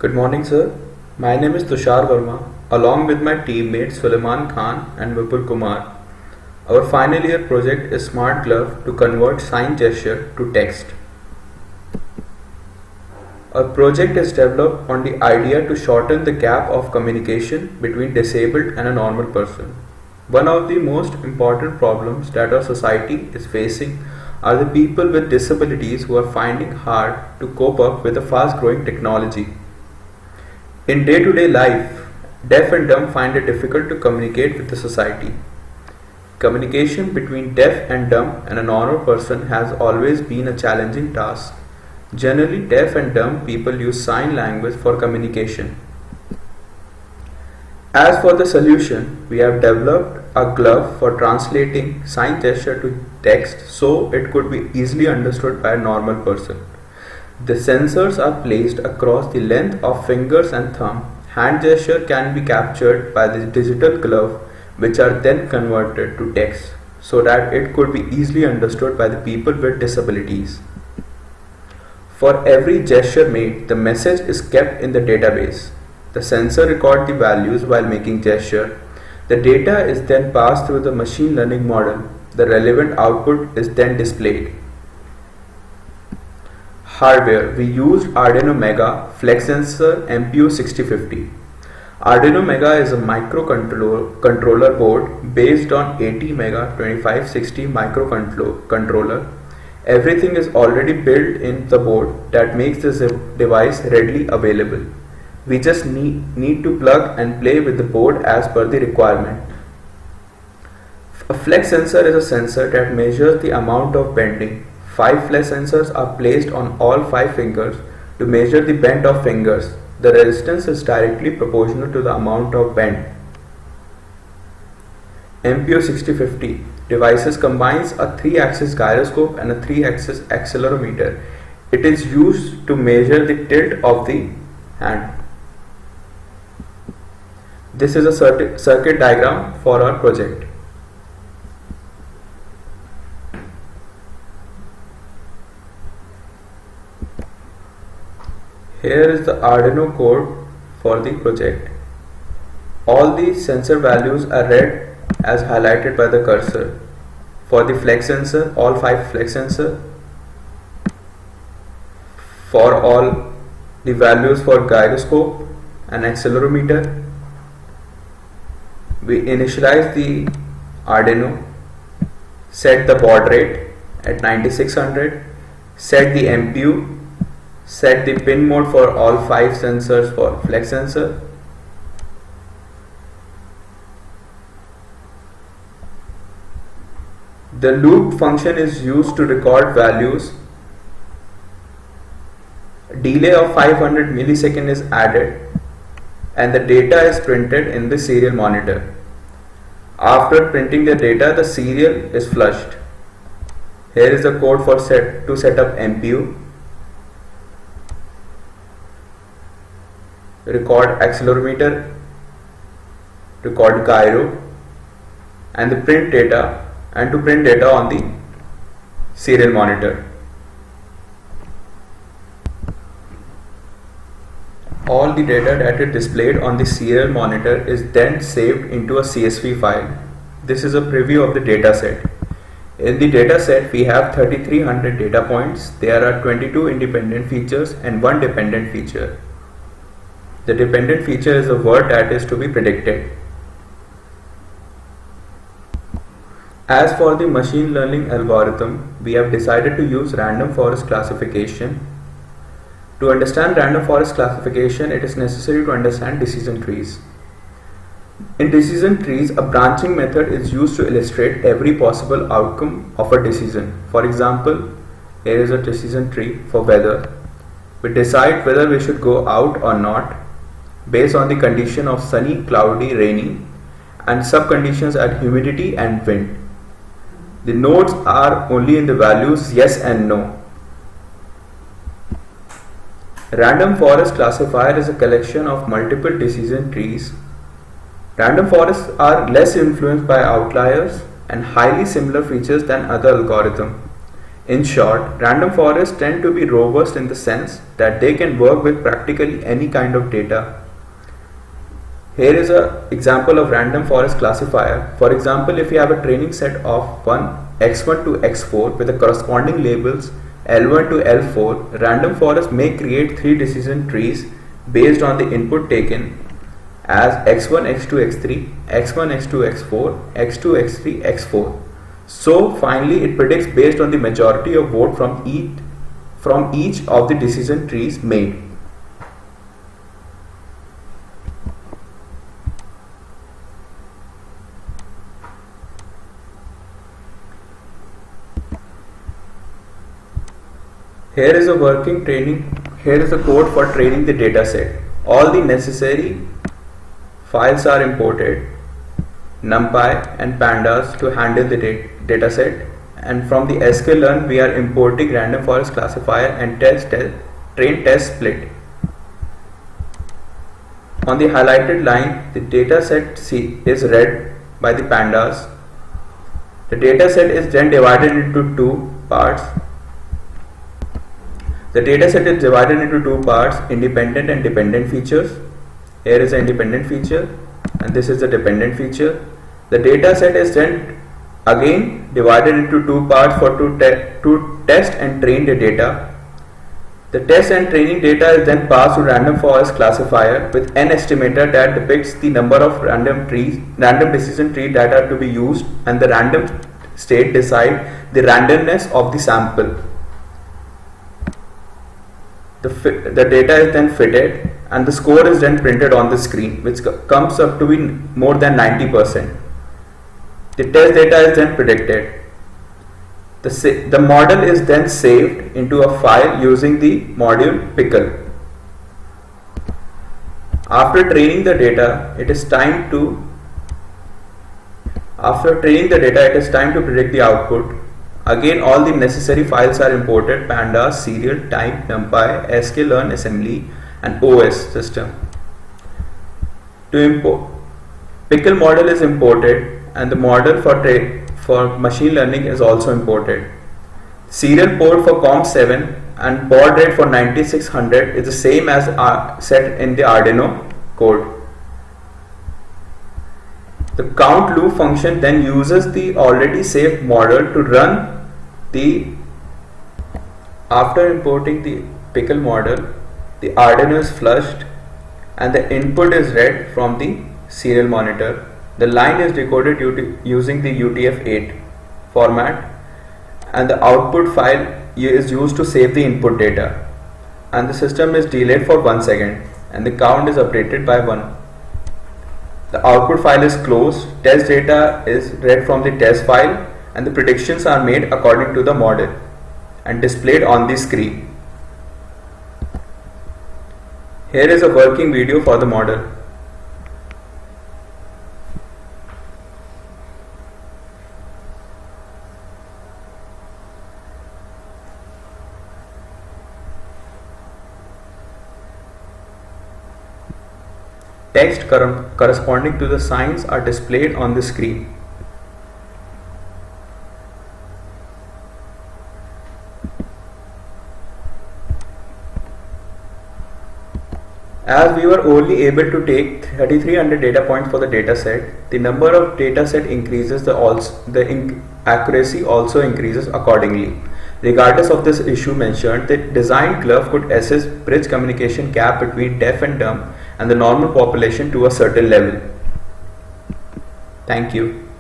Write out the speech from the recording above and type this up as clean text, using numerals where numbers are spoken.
Good morning, sir. My name is Tushar Verma, along with my teammates Suleiman Khan and Vipul Kumar. Our final year project is Smart Glove to convert sign gesture to text. Our project is developed on the idea to shorten the gap of communication between disabled and a normal person. One of the most important problems that our society is facing are the people with disabilities who are finding hard to cope up with the fast growing technology. In day to day life, deaf and dumb find it difficult to communicate with the society. Communication between deaf and dumb and a normal person has always been a challenging task. Generally, deaf and dumb people use sign language for communication. As for the solution, we have developed a glove for translating sign gesture to text so it could be easily understood by a normal person. The sensors are placed across the length of fingers and thumb. Hand gesture can be captured by the digital glove, which are then converted to text so that it could be easily understood by the people with disabilities. For every gesture made, the message is kept in the database. The sensor records the values while making gesture. The data is then passed through the machine learning model. The relevant output is then displayed. Hardware, we used Arduino Mega Flex Sensor MPU6050. Arduino Mega is a microcontroller board based on ATmega 2560 microcontroller. Everything is already built in the board that makes this device readily available. We just need to plug and play with the board as per the requirement. A flex sensor is a sensor that measures the amount of bending. 5 flex sensors are placed on all 5 fingers to measure the bend of fingers. The resistance is directly proportional to the amount of bend. MPU6050 devices combines a 3-axis gyroscope and a 3-axis accelerometer. It is used to measure the tilt of the hand. This is a circuit diagram for our project. Here is the Arduino code for the project. All the sensor values are read as highlighted by the cursor. For the flex sensor, all 5 flex sensor. For all the values for gyroscope and accelerometer. We initialize the Arduino, set the baud rate at 9600, set the MPU, set the pin mode for all 5 sensors for flex sensor. The loop function is used to record values. Delay of 500 millisecond is added and the data is printed in the serial monitor. After printing the data, the serial is flushed. Here is the code for to set up MPU. Record accelerometer, record gyro, and the print data, and to print data on the serial monitor. All the data that is displayed on the serial monitor is then saved into a CSV file. This is a preview of the dataset. In the dataset, we have 3300 data points. There are 22 independent features and 1 dependent feature. The dependent feature is a word that is to be predicted. As for the machine learning algorithm, we have decided to use random forest classification. To understand random forest classification, it is necessary to understand decision trees. In decision trees, a branching method is used to illustrate every possible outcome of a decision. For example, here is a decision tree for weather. We decide whether we should go out or not based on the condition of sunny, cloudy, rainy, and subconditions at humidity and wind. The nodes are only in the values yes and no. Random forest classifier is a collection of multiple decision trees. Random forests are less influenced by outliers and highly similar features than other algorithms. In short, random forests tend to be robust in the sense that they can work with practically any kind of data. Here is an example of random forest classifier. For example, if you have a training set of x1 to x4 with the corresponding labels L1 to L4, random forest may create 3 decision trees based on the input taken as x1, x2, x3, x1, x2, x4, x2, x3, x4. So finally it predicts based on the majority of vote from each of the decision trees made. Here is a code for training the dataset. All the necessary files are imported, NumPy and Pandas to handle the dataset, and from the sklearn we are importing random forest classifier and train test split. On the highlighted line, the dataset C is read by the Pandas. The dataset is then divided into two parts. The dataset is divided into two parts, independent and dependent features. Here is the independent feature and this is the dependent feature. The dataset is then again divided into two parts to test and train the data. The test and training data is then passed to random forest classifier with n estimator that depicts the number of random decision tree data to be used, and the random state decide the randomness of the sample. The data is then fitted and the score is then printed on the screen, which comes up to be more than 90%. The test data is then predicted. The model is then saved into a file using the module pickle. After training the data, it is time to predict the output. Again, all the necessary files are imported: Pandas, serial, time, NumPy, sklearn assembly and OS system. Pickle model is imported and the model for machine learning is also imported. Serial port for COM7 and baud rate for 9600 is the same as set in the Arduino code. The count loop function then uses the already saved model to run after importing the pickle model. The Arduino is flushed and the input is read from the serial monitor. The line is decoded using the UTF-8 format and the output file is used to save the input data, and the system is delayed for 1 second and the count is updated by 1. The output file is closed, test data is read from the test file and the predictions are made according to the model and displayed on the screen. Here is a working video for the model. Text corresponding to the signs are displayed on the screen. As we were only able to take 3300 data points for the dataset, the number of dataset increases, the accuracy also increases accordingly. Regardless of this issue mentioned, the designed glove could assist bridge communication gap between deaf and dumb and the normal population to a certain level. Thank you.